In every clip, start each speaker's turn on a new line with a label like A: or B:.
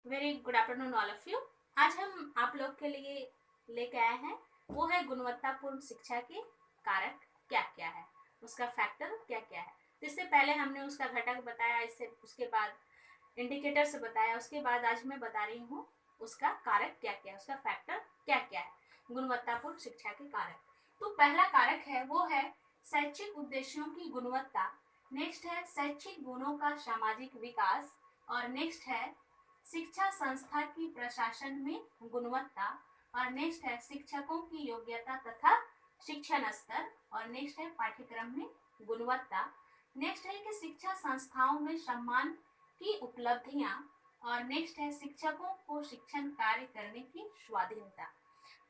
A: Very good afternoon all of you. आज हम आप लोग के लिए लेके आए हैं, वो है गुणवत्तापूर्ण शिक्षा के कारक क्या क्या है, उसका फैक्टर क्या क्या है। इससे पहले हमने उसका घटक बताया, इससे उसके बाद इंडिकेटर से बताया, उसके बाद आज मैं बता रही हूँ उसका कारक क्या क्या है, उसका फैक्टर क्या क्या है गुणवत्तापूर्ण शिक्षा के कारक। तो पहला कारक है वो है शैक्षिक उद्देश्यों की गुणवत्ता। नेक्स्ट है शैक्षिक गुणों का सामाजिक विकास। और नेक्स्ट है शिक्षा संस्था की प्रशासन में गुणवत्ता। और नेक्स्ट है शिक्षकों की योग्यता तथा शिक्षण स्तर। और नेक्स्ट है पाठ्यक्रम में गुणवत्ता। नेक्स्ट है कि शिक्षा संस्थाओं में सम्मान की उपलब्धियां। और नेक्स्ट है शिक्षकों को शिक्षण कार्य करने की स्वाधीनता।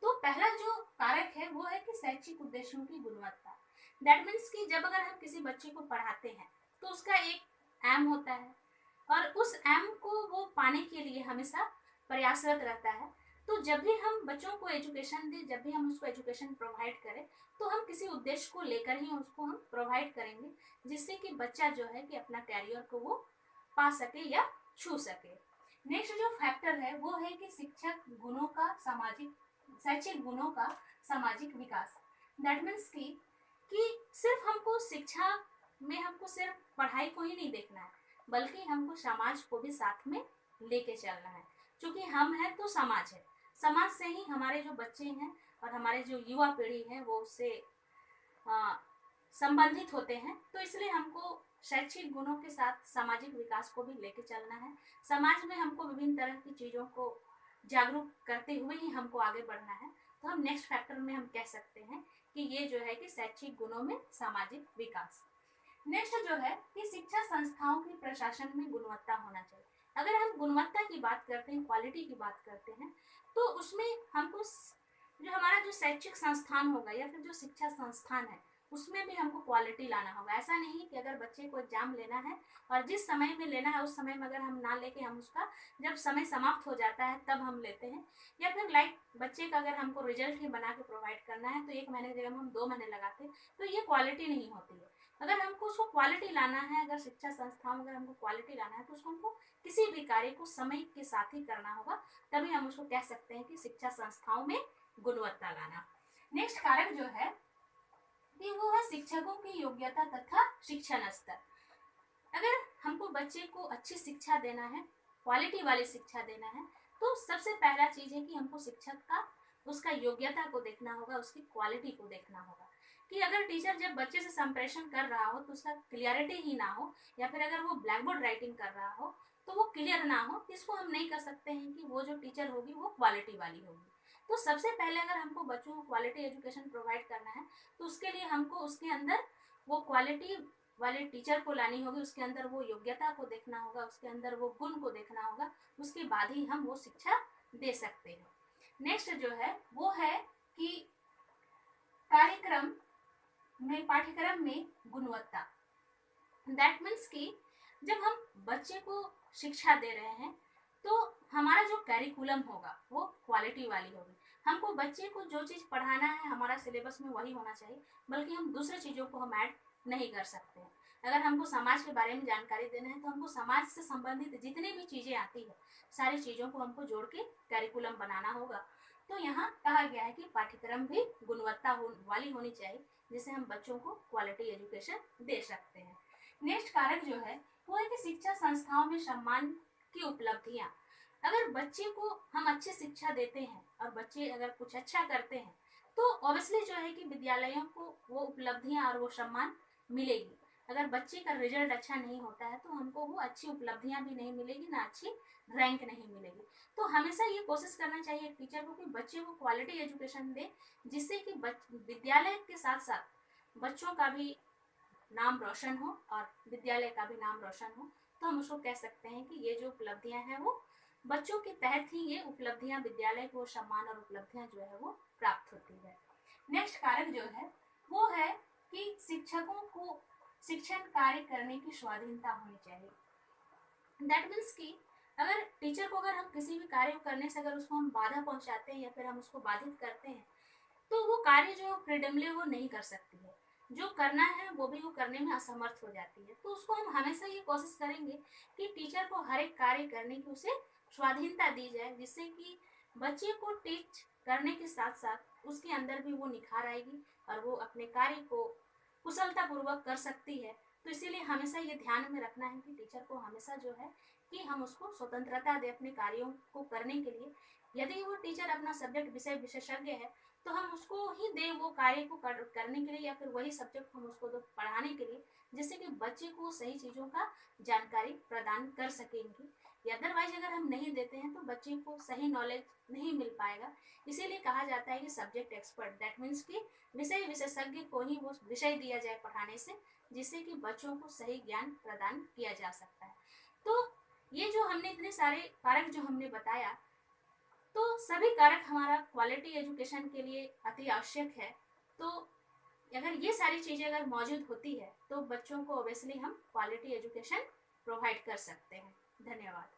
A: तो पहला जो कारक है वो है कि शैक्षिक उद्देश्यों की गुणवत्ता। दैट मीन्स कि जब अगर हम किसी बच्चे को पढ़ाते हैं तो उसका एक एम होता है, और उस एम को वो पाने के लिए हमेशा प्रयासरत रहता है। तो जब भी हम बच्चों को एजुकेशन दें, जब भी हम उसको एजुकेशन प्रोवाइड करें, तो हम किसी उद्देश्य को लेकर ही उसको हम प्रोवाइड करेंगे, जिससे कि बच्चा जो है कि अपना कैरियर को वो पा सके या छू सके। नेक्स्ट जो फैक्टर है वो है कि शिक्षक गुणों का सामाजिक शैक्षिक गुणों का सामाजिक विकास। दैट मीन्स कि सिर्फ हमको शिक्षा में हमको सिर्फ पढ़ाई को ही नहीं देखना है, बल्कि हमको समाज को भी साथ में लेके चलना है। क्योंकि हम हैं तो समाज है, समाज से ही हमारे जो बच्चे हैं और हमारे जो युवा पीढ़ी है वो उससे संबंधित होते हैं। तो इसलिए हमको शैक्षिक गुणों के साथ सामाजिक विकास को भी लेके चलना है। समाज में हमको विभिन्न तरह की चीज़ों को जागरूक करते हुए ही हमको आगे बढ़ना है। तो हम नेक्स्ट फैक्टर में हम कह सकते हैं कि ये जो है कि शैक्षिक गुणों में सामाजिक विकास। नेक्स्ट जो है कि शिक्षा संस्थाओं की प्रशासन में गुणवत्ता होना चाहिए। अगर हम गुणवत्ता की बात करते हैं, क्वालिटी की बात करते हैं, तो उसमें हमको जो हमारा जो शैक्षिक संस्थान होगा या फिर जो शिक्षा संस्थान है उसमें भी हमको क्वालिटी लाना होगा। ऐसा नहीं कि अगर बच्चे को एग्जाम लेना है और जिस समय में लेना है उस समय में अगर हम ना लेके हम उसका जब समय समाप्त हो जाता है तब हम लेते हैं, या फिर लाइक बच्चे का अगर हमको रिजल्ट ही बना के प्रोवाइड करना है तो 1 महीने की जगह हम 2 महीने लगाते हैं, तो ये क्वालिटी नहीं होती है। अगर हमको उसको क्वालिटी लाना है, अगर शिक्षा संस्थाओं में अगर हमको क्वालिटी लाना है तो उसको हमको किसी भी कार्य को समय के साथ ही करना होगा, तभी हम उसको कह सकते हैं कि शिक्षा संस्थाओं में गुणवत्ता लाना। नेक्स्ट कारक जो है कि वो है शिक्षकों की योग्यता तथा शिक्षण स्तर। अगर हमको बच्चे को अच्छी शिक्षा देना है, क्वालिटी वाली शिक्षा देना है, तो सबसे पहला चीज है कि हमको शिक्षक का उसका योग्यता को देखना होगा, उसकी क्वालिटी को देखना होगा। कि अगर टीचर जब बच्चे से संप्रेषण कर रहा हो तो उसका क्लियरिटी ही ना हो, या फिर अगर वो ब्लैक बोर्ड राइटिंग कर रहा हो तो वो क्लियर ना हो, इसको हम नहीं कर सकते हैं कि वो जो टीचर होगी वो क्वालिटी वाली होगी। तो सबसे पहले अगर हमको बच्चों को क्वालिटी एजुकेशन प्रोवाइड करना है तो उसके लिए हमको उसके अंदर वो क्वालिटी वाले टीचर को लानी होगी, उसके अंदर वो योग्यता को देखना होगा, उसके अंदर वो गुण को देखना होगा, उसके बाद ही हम वो शिक्षा दे सकते हैं। नेक्स्ट जो है वो है कि कार्यक्रम में पाठ्यक्रम में गुणवत्ता। दैट मीन्स कि जब हम बच्चे को शिक्षा दे रहे हैं तो हमारा जो कैरिकुलम होगा वो क्वालिटी वाली होगी। हमको बच्चे को जो चीज़ पढ़ाना है हमारा सिलेबस में वही होना चाहिए, बल्कि हम दूसरे चीज़ों को हम ऐड नहीं कर सकते हैं। अगर हमको समाज के बारे में जानकारी देना है तो हमको समाज से संबंधित जितनी भी चीज़ें आती है सारी चीज़ों को हमको जोड़ के कैरिकुलम बनाना होगा। तो यहाँ कहा गया है कि पाठ्यक्रम भी गुणवत्ता वाली होनी चाहिए, जिससे हम बच्चों को क्वालिटी एजुकेशन दे सकते हैं। नेक्स्ट कारक जो है वो है कि शिक्षा संस्थाओं में सम्मान की उपलब्धियां। अगर बच्चे को हम अच्छी शिक्षा देते हैं और बच्चे अगर कुछ अच्छा करते हैं तो ऑब्वियसली जो है कि विद्यालयों को वो उपलब्धियां और वो सम्मान मिलेगी। अगर बच्चे का रिजल्ट अच्छा नहीं होता है तो हमको वो अच्छी उपलब्धियां भी नहीं मिलेगी, ना अच्छी रैंक नहीं मिलेगी। तो हमेशा ये कोशिश करना चाहिए टीचर को कि बच्चे को क्वालिटी एजुकेशन दे, जिससे कि विद्यालय के साथ साथ बच्चों का भी नाम रोशन हो और विद्यालय का भी नाम रोशन हो। तो हम उसको कह सकते हैं कि ये जो उपलब्धियां हैं वो बच्चों के तहत ही ये उपलब्धियां विद्यालय को सम्मान और उपलब्धियां जो है वो प्राप्त होती है। नेक्स्ट कारक जो है वो है कि शिक्षकों को शिक्षण कार्य करने की स्वाधीनता होनी चाहिए। दैट मीन्स कि अगर टीचर को अगर हम किसी भी कार्य करने से अगर उसको हम बाधा पहुंचाते हैं या फिर हम उसको बाधित करते हैं तो वो कार्य जो फ्रीडमली वो नहीं कर सकती है, जो करना है वो भी वो करने में असमर्थ हो जाती है। तो उसको हम हमेशा ये कोशिश करेंगे कि टीचर को हर एक कार्य करने की उसे स्वाधीनता दी जाए, जिससे कि बच्चे को टीच करने के साथ साथ उसके अंदर भी वो निखार आएगी और वो अपने कार्य को कुशलतापूर्वक कर सकती है। तो इसीलिए हमेशा ये ध्यान में रखना है कि टीचर को हमेशा जो है कि हम उसको स्वतंत्रता दें अपने कार्यों को करने के लिए। यदि वो टीचर अपना सब्जेक्ट विषय विशेषज्ञ है तो हम उसको ही दें वो कार्य को करने के लिए, या फिर वही सब्जेक्ट हम उसको दो पढ़ाने के लिए, जिससे कि बच्चे को सही चीज़ों का जानकारी प्रदान कर सकेंगे। अदरवाइज अगर हम नहीं देते हैं तो बच्चे को सही नॉलेज नहीं मिल पाएगा। इसीलिए कहा जाता है कि सब्जेक्ट एक्सपर्ट, दैट मीन्स कि विषय विशेषज्ञ को ही वो विषय दिया जाए पढ़ाने से, जिससे कि बच्चों को सही ज्ञान प्रदान किया जा सकता है। तो ये जो हमने इतने सारे कारक जो हमने बताया, तो सभी कारक हमारा क्वालिटी एजुकेशन के लिए अति आवश्यक है। तो अगर ये सारी चीज़ें अगर मौजूद होती है तो बच्चों को ऑब्वियसली हम क्वालिटी एजुकेशन प्रोवाइड कर सकते हैं। धन्यवाद।